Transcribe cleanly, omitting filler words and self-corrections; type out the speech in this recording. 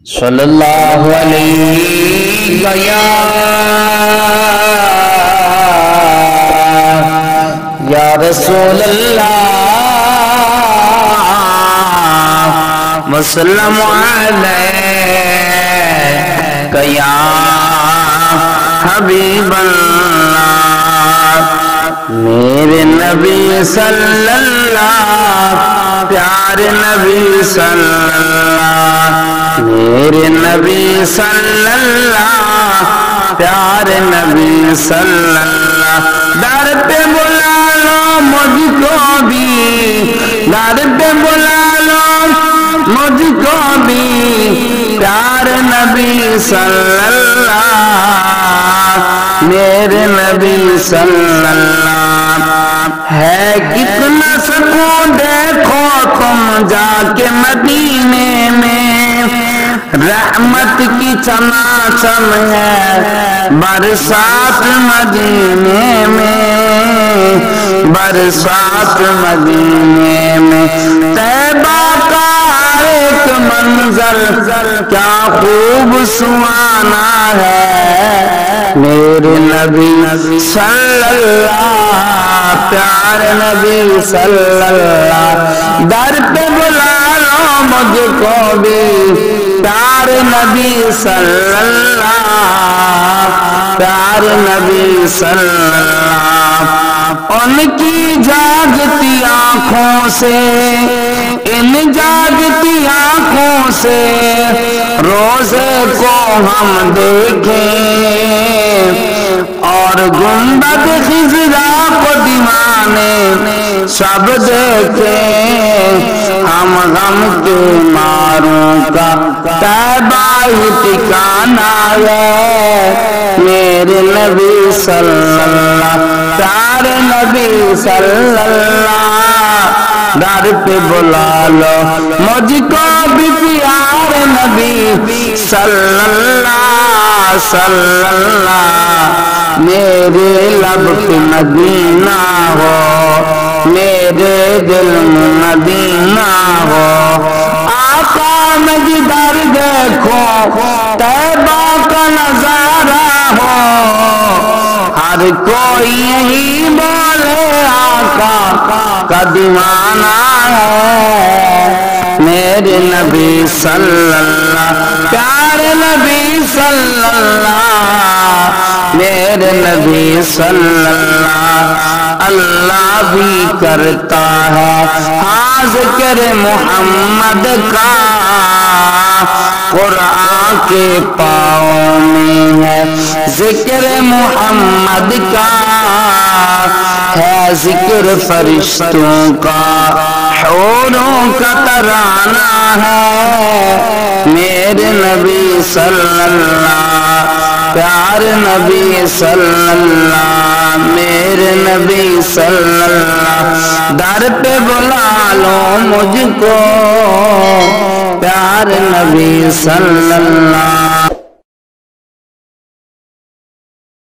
सल्लल्लाहु अलैहि या रसूल अल्लाह वसल्लम अलैका या हबीब अल्लाह। मेरे नबी सल्लल्लाह प्यारे नबी सल्लल्लाह, मेरे नबी सल्लल्लाह प्यारे नबी सल्लल्लाह। दर पे बुला लो मुझको भी, दर पे बुला लो मुझको भी प्यारे नबी सल्लल्लाह, मेरे नबी सल्लल्लाह। है कितना सुकून देखो तुम जाके मदीने में, रहमत की चमाचम है बरसात मदीने में, बरसात मदीने में। तैबा का एक मंजर क्या खूब सुहाना है, मेरे नबी सल्लल्लाह प्यारे नबी सल्लल्लाह। दर पे बुला लो मुझको भी प्यारे नबी सल्लल्लाह, प्यारे नबी सल्लल्लाह। उनकी जागती आँखों से, इन जागती आँखों से रोज़े को हम देखें और गुंबद खिज़रा को दीवाने सब देखें। हम गम के मारों का तैबा ही ठिकाना है, मेरे नबी सल्लल्लाह प्यारे नबी सल्लल्लाह। दर पे बुला लो मुझको भी प्यारे नबी सल्लल्लाह सल्लल्लाह। मेरे लब पे मदीना हो, मेरे दिल में मदीना हो। आका में जिधर देखो तैबा का नजारा हो, हर कोई यही बोले आका का दीवाना है, मेरे नबी सल्लल्लाह प्यारे नबी सल्लल्लाह, मेरे नबी सल्लल्लाह। अल्लाह भी करता है हाँ ज़िक्र मोहम्मद का, कुरान के पाँव में है ज़िक्र मोहम्मद का, है ज़िक्र फरिश्तों का हूरों का तराना है, मेरे नबी सल्लल्लाह प्यारे नबी सल्लल्लाह, मेरे नबी सल्लल्लाह। दर पे बुला लो मुझको प्यारे नबी सल्लल्लाह।